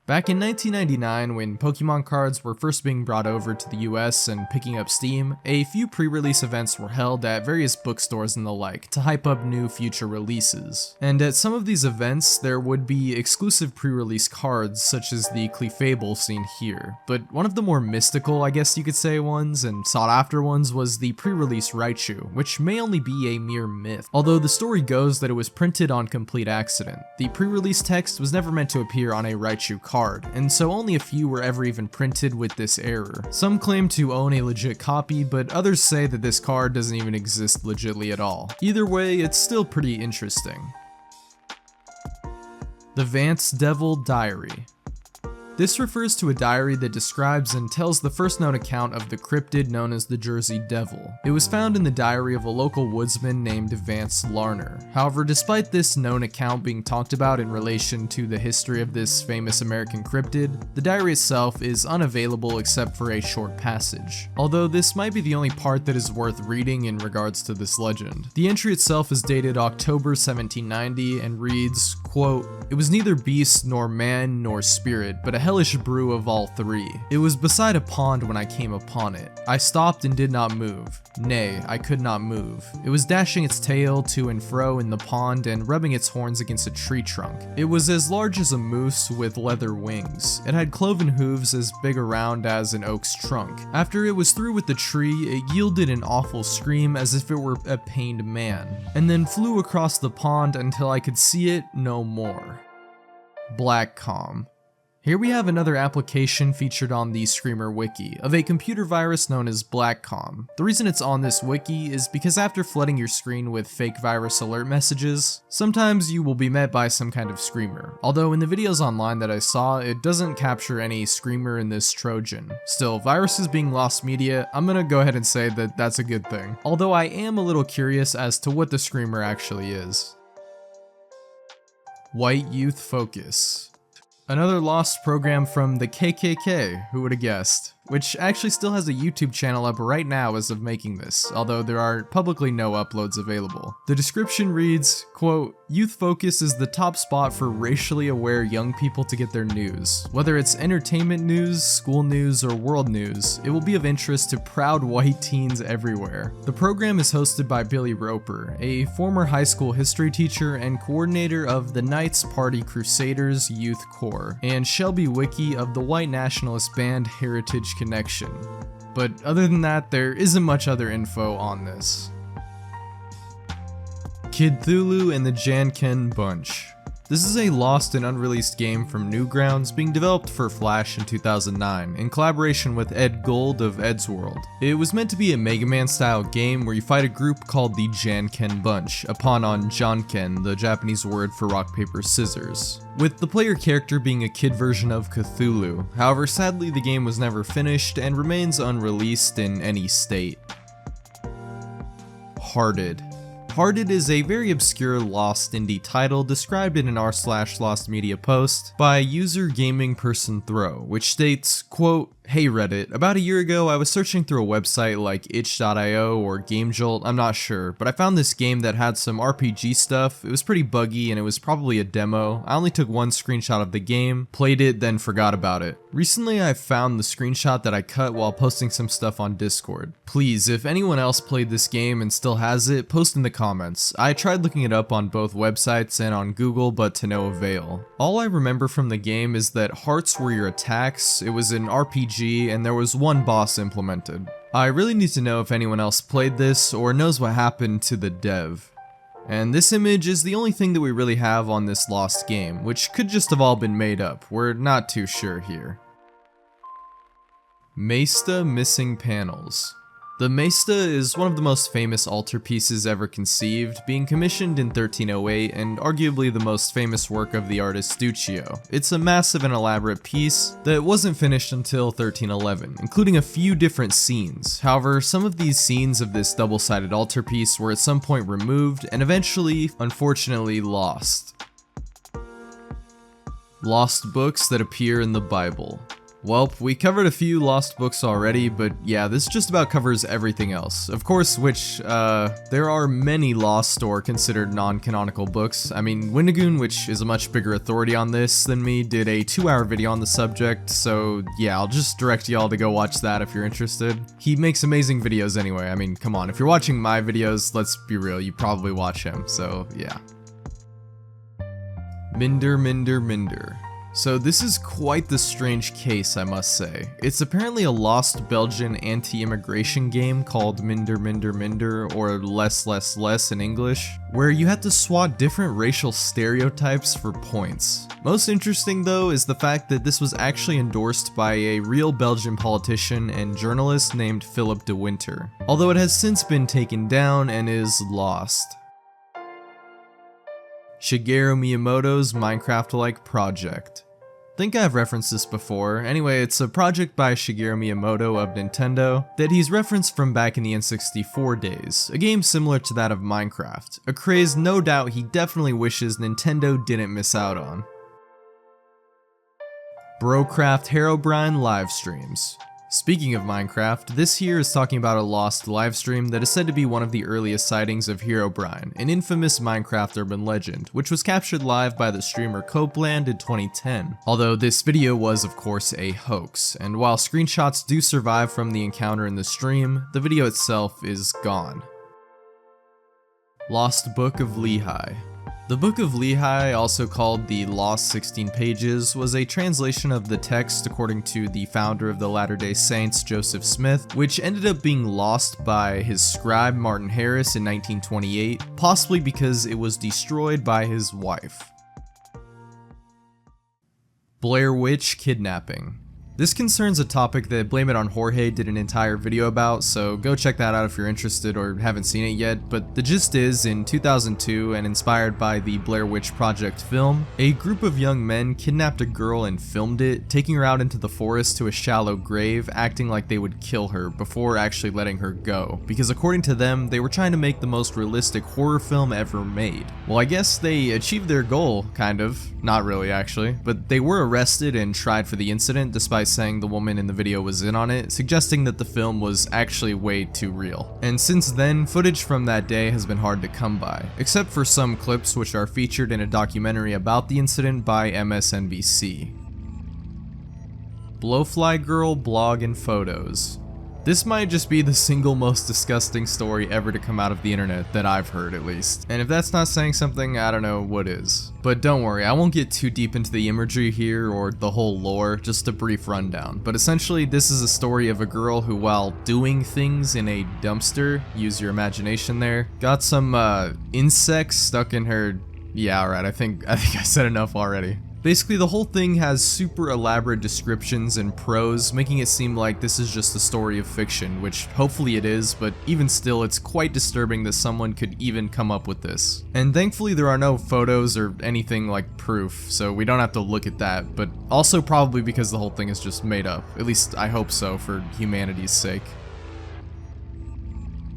Back in 1999, when Pokemon cards were first being brought over to the US and picking up steam, a few pre-release events were held at various bookstores and the like to hype up new future releases. And at some of these events, there would be exclusive pre-release cards such as the Clefable seen here, but one of the more mystical, I guess you could say, ones and sought after ones was the pre-release Raichu, which may only be a mere myth, although the story goes that it was printed on complete accident. The pre-release text was never meant to appear on a Raichu card, and so only a few were ever even printed with this error. Some claim to own a legit copy, but others say that this card doesn't even exist legitly at all. Either way, it's still pretty interesting. The Vance Devil Diary. This refers to a diary that describes and tells the first known account of the cryptid known as the Jersey Devil. It was found in the diary of a local woodsman named Vance Larner. However, despite this known account being talked about in relation to the history of this famous American cryptid, the diary itself is unavailable except for a short passage. Although this might be the only part that is worth reading in regards to this legend. The entry itself is dated October 1790 and reads, quote, "It was neither beast nor man nor spirit, but a hellish brew of all three. It was beside a pond when I came upon it. I stopped and did not move. Nay, I could not move. It was dashing its tail to and fro in the pond and rubbing its horns against a tree trunk. It was as large as a moose with leather wings. It had cloven hooves as big around as an oak's trunk. After it was through with the tree, it yielded an awful scream as if it were a pained man, and then flew across the pond until I could see it no more." Blackcom. Here we have another application featured on the Screamer wiki of a computer virus known as Blackcom. The reason it's on this wiki is because after flooding your screen with fake virus alert messages, sometimes you will be met by some kind of screamer. Although in the videos online that I saw, it doesn't capture any screamer in this Trojan. Still, viruses being lost media, I'm gonna go ahead and say that that's a good thing. Although I am a little curious as to what the screamer actually is. White Youth Focus. Another lost program from the KKK, who would have guessed? Which actually still has a YouTube channel up right now as of making this, although there are publicly no uploads available. The description reads, quote, "Youth Focus is the top spot for racially aware young people to get their news. Whether it's entertainment news, school news, or world news, it will be of interest to proud white teens everywhere." The program is hosted by Billy Roper, a former high school history teacher and coordinator of the Knights Party Crusaders Youth Corps, and Shelby Wiki of the white nationalist band Heritage Connection. But other than that, there isn't much other info on this. Kid Cthulhu and the Janken Bunch. This is a lost and unreleased game from Newgrounds being developed for Flash in 2009 in collaboration with Ed Gold of Ed's World. It was meant to be a Mega Man style game where you fight a group called the Janken Bunch, a pun on Janken, the Japanese word for rock, paper, scissors, with the player character being a kid version of Cthulhu. However, sadly the game was never finished and remains unreleased in any state. Hearted. Hearted is a very obscure lost indie title described in an r/lost media post by user Gaming Person Throw, which states, quote, "Hey Reddit, about a year ago I was searching through a website like itch.io or GameJolt, I'm not sure, but I found this game that had some RPG stuff. It was pretty buggy and it was probably a demo. I only took one screenshot of the game, played it, then forgot about it. Recently I found the screenshot that I cut while posting some stuff on Discord. Please, if anyone else played this game and still has it, post in the comments. I tried looking it up on both websites and on Google, but to no avail. All I remember from the game is that hearts were your attacks, it was an RPG, and there was one boss implemented. I really need to know if anyone else played this or knows what happened to the dev. And this image is the only thing that we really have on this lost game, which could just have all been made up. We're not too sure here. Maesta Missing Panels. The Maesta is one of the most famous altarpieces ever conceived, being commissioned in 1308 and arguably the most famous work of the artist Duccio. It's a massive and elaborate piece that wasn't finished until 1311, including a few different scenes. However, some of these scenes of this double-sided altarpiece were at some point removed and eventually, unfortunately, lost. Lost books that appear in the Bible. Welp, we covered a few lost books already, but yeah, this just about covers everything else. Of course, which, there are many lost or considered non-canonical books. I mean, Windigoon, which is a much bigger authority on this than me, did a 2-hour video on the subject, so yeah, I'll just direct y'all to go watch that if you're interested. He makes amazing videos anyway. I mean, come on, if you're watching my videos, let's be real, you probably watch him, so yeah. Minder. So this is quite the strange case, I must say. It's apparently a lost Belgian anti-immigration game called Minder, or Less in English, where you had to swat different racial stereotypes for points. Most interesting though is the fact that this was actually endorsed by a real Belgian politician and journalist named Philip de Winter, although it has since been taken down and is lost. Shigeru Miyamoto's Minecraft-like project. Think I've referenced this before. Anyway, it's a project by Shigeru Miyamoto of Nintendo that he's referenced from back in the N64 days, a game similar to that of Minecraft, a craze no doubt he definitely wishes Nintendo didn't miss out on. Brocraft Herobrine live streams. Speaking of Minecraft, this here is talking about a lost livestream that is said to be one of the earliest sightings of Herobrine, an infamous Minecraft urban legend, which was captured live by the streamer Copeland in 2010. Although this video was of course a hoax, and while screenshots do survive from the encounter in the stream, the video itself is gone. Lost Book of Lehi. The Book of Lehi, also called the Lost 16 Pages, was a translation of the text according to the founder of the Latter-day Saints, Joseph Smith, which ended up being lost by his scribe Martin Harris in 1928, possibly because it was destroyed by his wife. Blair Witch Kidnapping. This concerns a topic that Blame It on Jorge did an entire video about, so go check that out if you're interested or haven't seen it yet, but the gist is, in 2002, and inspired by the Blair Witch Project film, a group of young men kidnapped a girl and filmed it, taking her out into the forest to a shallow grave, acting like they would kill her before actually letting her go, because according to them, they were trying to make the most realistic horror film ever made. Well, I guess they achieved their goal, kind of. Not really, actually, but they were arrested and tried for the incident, despite saying the woman in the video was in on it, suggesting that the film was actually way too real. And since then, footage from that day has been hard to come by, except for some clips which are featured in a documentary about the incident by MSNBC. Blowfly Girl blog and photos. This might just be the single most disgusting story ever to come out of the internet, that I've heard at least. And if that's not saying something, I don't know what is. But don't worry, I won't get too deep into the imagery here or the whole lore, just a brief rundown. But essentially, this is a story of a girl who, while doing things in a dumpster, use your imagination there, got some insects stuck in her... Yeah, alright, I think I said enough already. Basically, the whole thing has super elaborate descriptions and prose, making it seem like this is just a story of fiction, which hopefully it is, but even still, it's quite disturbing that someone could even come up with this. And thankfully, there are no photos or anything like proof, so we don't have to look at that, but also probably because the whole thing is just made up. At least, I hope so, for humanity's sake.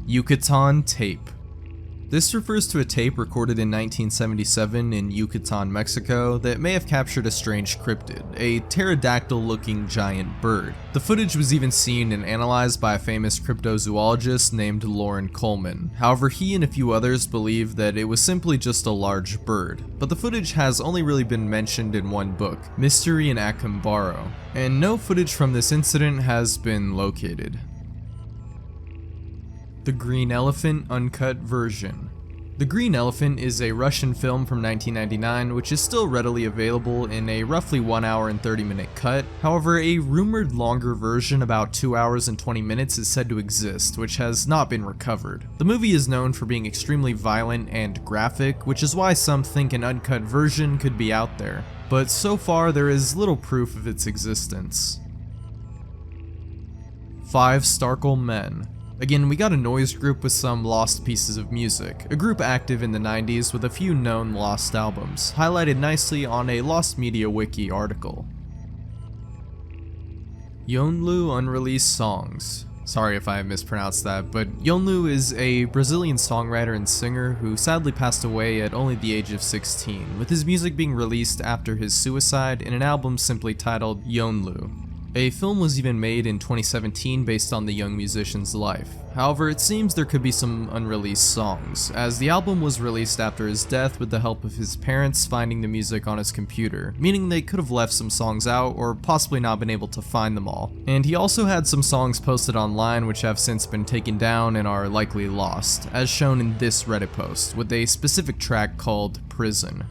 Yucatan tape. This refers to a tape recorded in 1977 in Yucatan, Mexico that may have captured a strange cryptid, a pterodactyl-looking giant bird. The footage was even seen and analyzed by a famous cryptozoologist named Loren Coleman. However, he and a few others believe that it was simply just a large bird. But the footage has only really been mentioned in one book, Mystery in Acambaro, and no footage from this incident has been located. The Green Elephant Uncut Version. The Green Elephant is a Russian film from 1999 which is still readily available in a roughly 1 hour and 30-minute cut. However, a rumored longer version about 2 hours and 20 minutes is said to exist, which has not been recovered. The movie is known for being extremely violent and graphic, which is why some think an uncut version could be out there. But so far there is little proof of its existence. 5 Starkle Men. Again, we got a noise group with some lost pieces of music, a group active in the 90s with a few known lost albums, highlighted nicely on a Lost Media Wiki article. Yonlu Unreleased Songs. Sorry if I mispronounced that, but Yonlu is a Brazilian songwriter and singer who sadly passed away at only the age of 16, with his music being released after his suicide in an album simply titled Yonlu. A film was even made in 2017 based on the young musician's life. However, it seems there could be some unreleased songs, as the album was released after his death with the help of his parents finding the music on his computer, meaning they could have left some songs out or possibly not been able to find them all. And he also had some songs posted online which have since been taken down and are likely lost, as shown in this Reddit post, with a specific track called Prison.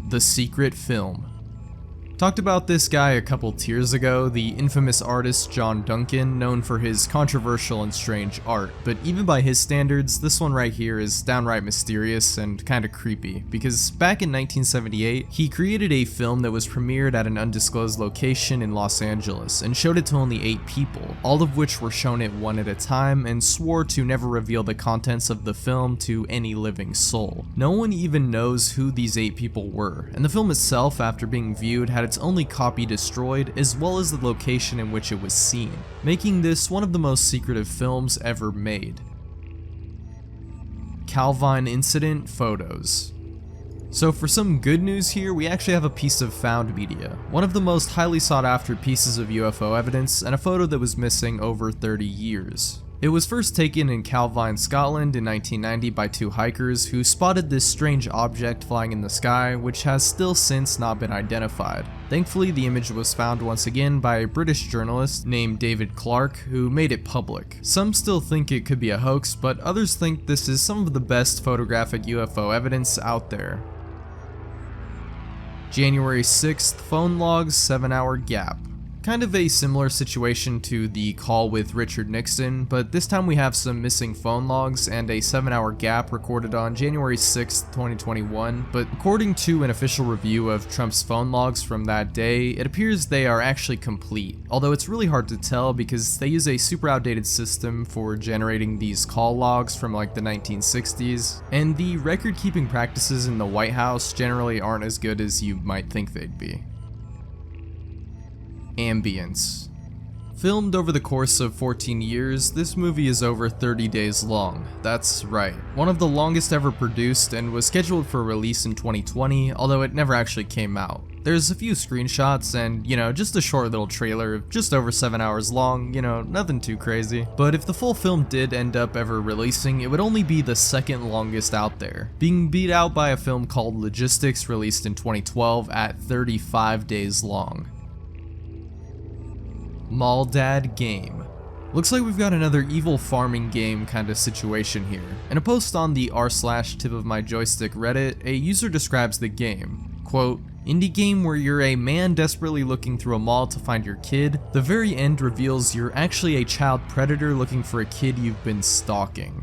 The Secret Film. Talked about this guy a couple tiers ago, the infamous artist John Duncan, known for his controversial and strange art, but even by his standards, this one right here is downright mysterious and kinda creepy, because back in 1978, he created a film that was premiered at an undisclosed location in Los Angeles, and showed it to only 8 people, all of which were shown it one at a time, and swore to never reveal the contents of the film to any living soul. No one even knows who these 8 people were, and the film itself, after being viewed, had its only copy destroyed, as well as the location in which it was seen, making this one of the most secretive films ever made. Calvine Incident Photos. So for some good news here, we actually have a piece of found media, one of the most highly sought after pieces of UFO evidence, and a photo that was missing over 30 years. It was first taken in Calvine, Scotland in 1990 by 2 hikers who spotted this strange object flying in the sky, which has still since not been identified. Thankfully, the image was found once again by a British journalist named David Clark, who made it public. Some still think it could be a hoax, but others think this is some of the best photographic UFO evidence out there. January 6th, phone logs, 7-hour gap. Kind of a similar situation to The Call with Richard Nixon, but this time we have some missing phone logs and a 7-hour gap recorded on January 6, 2021, but according to an official review of Trump's phone logs from that day, it appears they are actually complete, although it's really hard to tell because they use a super outdated system for generating these call logs from like the 1960s, and the record-keeping practices in the White House generally aren't as good as you might think they'd be. Ambience. Filmed over the course of 14 years, this movie is over 30 days long. That's right, one of the longest ever produced and was scheduled for release in 2020, although it never actually came out. There's a few screenshots and, just a short little trailer of just over 7 hours long, nothing too crazy. But if the full film did end up ever releasing, it would only be the second longest out there, being beat out by a film called Logistics released in 2012 at 35 days long. Mall Dad Game. Looks like we've got another evil farming game kind of situation here. In a post on the r/tip of my joystick Reddit, a user describes the game, quote, "Indie game where you're a man desperately looking through a mall to find your kid. The very end reveals you're actually a child predator looking for a kid you've been stalking."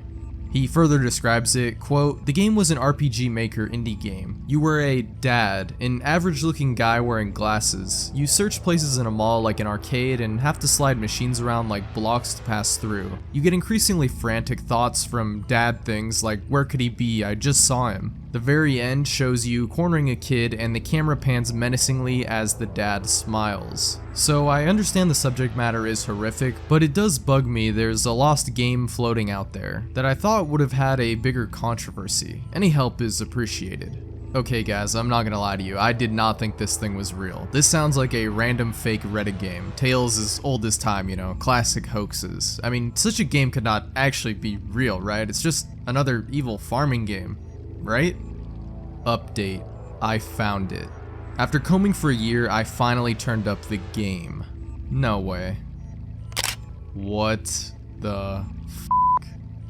He further describes it, quote, "The game was an RPG Maker indie game. You were a dad, an average looking guy wearing glasses. You search places in a mall like an arcade and have to slide machines around like blocks to pass through. You get increasingly frantic thoughts from dad things like, where could he be? I just saw him. The very end shows you cornering a kid and the camera pans menacingly as the dad smiles. So I understand the subject matter is horrific, but it does bug me there's a lost game floating out there that I thought would have had a bigger controversy. Any help is appreciated." Okay guys, I'm not gonna lie to you, I did not think this thing was real. This sounds like a random fake Reddit game. Tales as old as time, classic hoaxes. I mean, such a game could not actually be real, right? It's just another evil farming game, right? Update. I found it. After combing for a year, I finally turned up the game. No way. What the f***?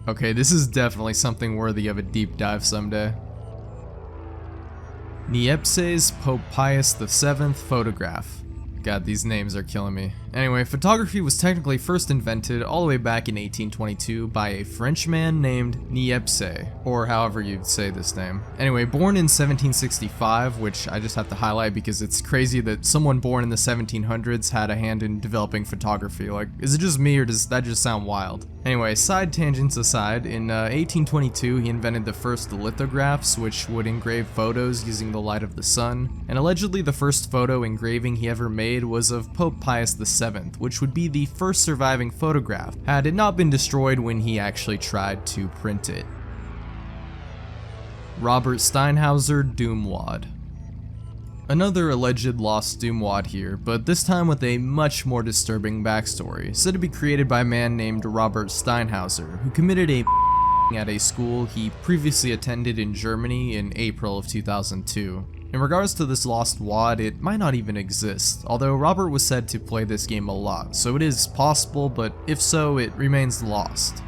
Okay, this is definitely something worthy of a deep dive someday. Niepce's Pope Pius VII photograph. God, these names are killing me. Anyway, photography was technically first invented all the way back in 1822 by a Frenchman named Niepce, or however you'd say this name. Anyway, born in 1765, which I just have to highlight because it's crazy that someone born in the 1700s had a hand in developing photography. Like, is it just me or does that just sound wild? Anyway, side tangents aside, in 1822 he invented the first lithographs, which would engrave photos using the light of the sun, and allegedly the first photo engraving he ever made was of Pope Pius VII, which would be the first surviving photograph, had it not been destroyed when he actually tried to print it. Robert Steinhauser Doomwad. Another alleged lost Doomwad here, but this time with a much more disturbing backstory, said to be created by a man named Robert Steinhauser, who committed a at a school he previously attended in Germany in April of 2002. In regards to this lost wad, it might not even exist, although Robert was said to play this game a lot, so it is possible, but if so, it remains lost.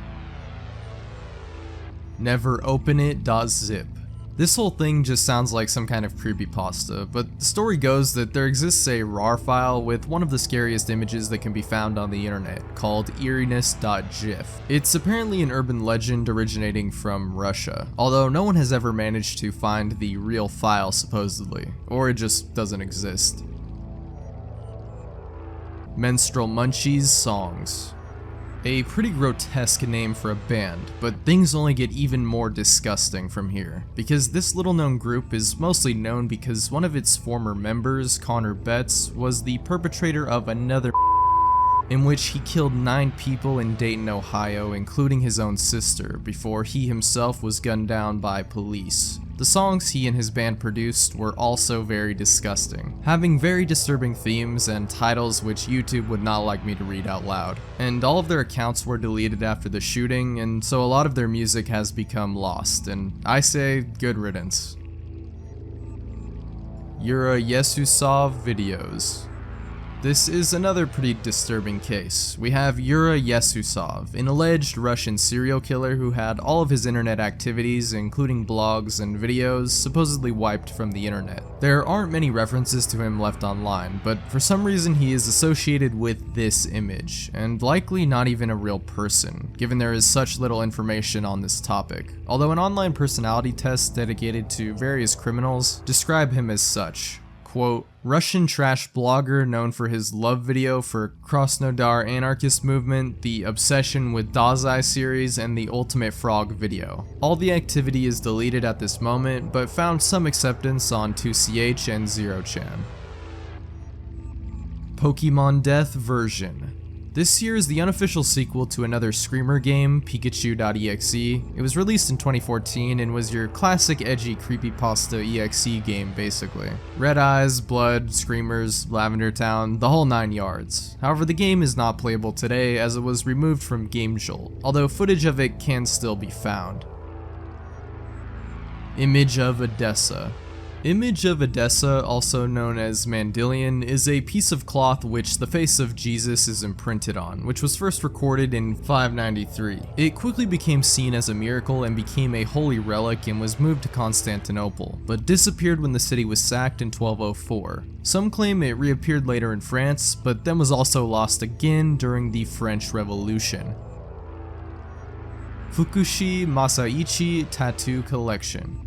NeverOpenIt.zip. This whole thing just sounds like some kind of creepypasta, but the story goes that there exists a RAR file with one of the scariest images that can be found on the internet, called eeriness.gif. It's apparently an urban legend originating from Russia, although no one has ever managed to find the real file supposedly, or it just doesn't exist. Menstrual Munchies Songs. A pretty grotesque name for a band, but things only get even more disgusting from here, because this little known group is mostly known because one of its former members, Connor Betts, was the perpetrator of another in which he killed 9 people in Dayton, Ohio, including his own sister, before he himself was gunned down by police. The songs he and his band produced were also very disgusting, having very disturbing themes and titles which YouTube would not like me to read out loud. And all of their accounts were deleted after the shooting, and so a lot of their music has become lost, and I say good riddance. Yura Yesusov videos. This is another pretty disturbing case. We have Yura Yesusov, an alleged Russian serial killer who had all of his internet activities, including blogs and videos, supposedly wiped from the internet. There aren't many references to him left online, but for some reason he is associated with this image, and likely not even a real person, given there is such little information on this topic, although an online personality test dedicated to various criminals describe him as such. Quote, Russian trash blogger known for his love video for Krasnodar anarchist movement, the Obsession with Dazai series, and the Ultimate Frog video. All the activity is deleted at this moment, but found some acceptance on 2CH and 0chan. Pokemon Death version. This year is the unofficial sequel to another Screamer game, Pikachu.exe. It was released in 2014 and was your classic edgy creepypasta EXE game basically. Red eyes, blood, screamers, Lavender Town, the whole 9 yards. However, the game is not playable today as it was removed from Game Jolt, although footage of it can still be found. Image of Edessa. Image of Edessa, also known as Mandilion, is a piece of cloth which the face of Jesus is imprinted on, which was first recorded in 593. It quickly became seen as a miracle and became a holy relic and was moved to Constantinople, but disappeared when the city was sacked in 1204. Some claim it reappeared later in France, but then was also lost again during the French Revolution. Fukushi Masaichi Tattoo Collection.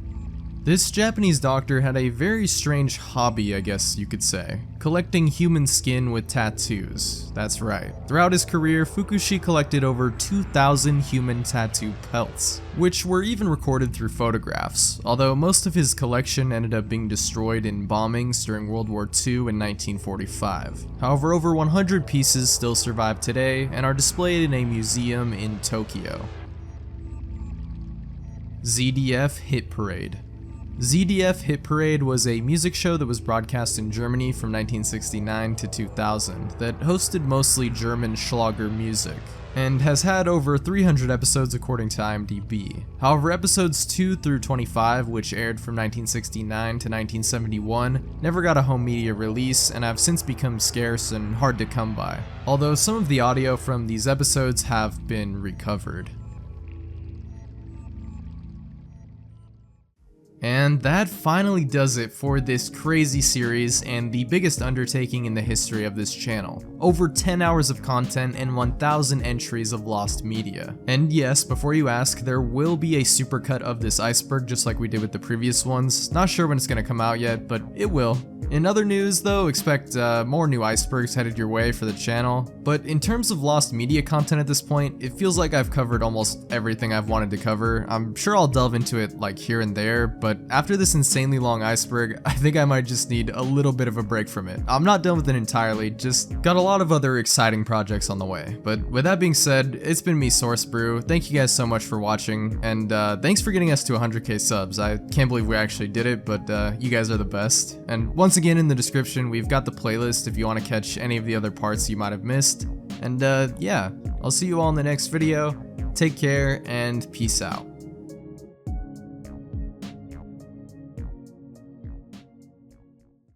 This Japanese doctor had a very strange hobby, I guess you could say, collecting human skin with tattoos. That's right. Throughout his career, Fukushi collected over 2,000 human tattoo pelts, which were even recorded through photographs, although most of his collection ended up being destroyed in bombings during World War II in 1945. However, over 100 pieces still survive today and are displayed in a museum in Tokyo. ZDF Hit Parade. ZDF Hit Parade was a music show that was broadcast in Germany from 1969 to 2000 that hosted mostly German Schlager music, and has had over 300 episodes according to IMDb. However, episodes 2 through 25, which aired from 1969 to 1971, never got a home media release and have since become scarce and hard to come by, although some of the audio from these episodes have been recovered. And that finally does it for this crazy series and the biggest undertaking in the history of this channel. Over 10 hours of content and 1,000 entries of lost media. And yes, before you ask, there will be a supercut of this Iceberg just like we did with the previous ones. Not sure when it's gonna come out yet, but it will. In other news though, expect more new Icebergs headed your way for the channel. But in terms of lost media content at this point, it feels like I've covered almost everything I've wanted to cover. I'm sure I'll delve into it like here and there, but after this insanely long Iceberg, I think I might just need a little bit of a break from it. I'm not done with it entirely, just got a lot of other exciting projects on the way. But with that being said, it's been me, sourcebrew. Thank you guys so much for watching, and thanks for getting us to 100k subs. I can't believe we actually did it, but you guys are the best. And once again, in the description, we've got the playlist if you want to catch any of the other parts you might have missed. And yeah, I'll see you all in the next video. Take care and peace out.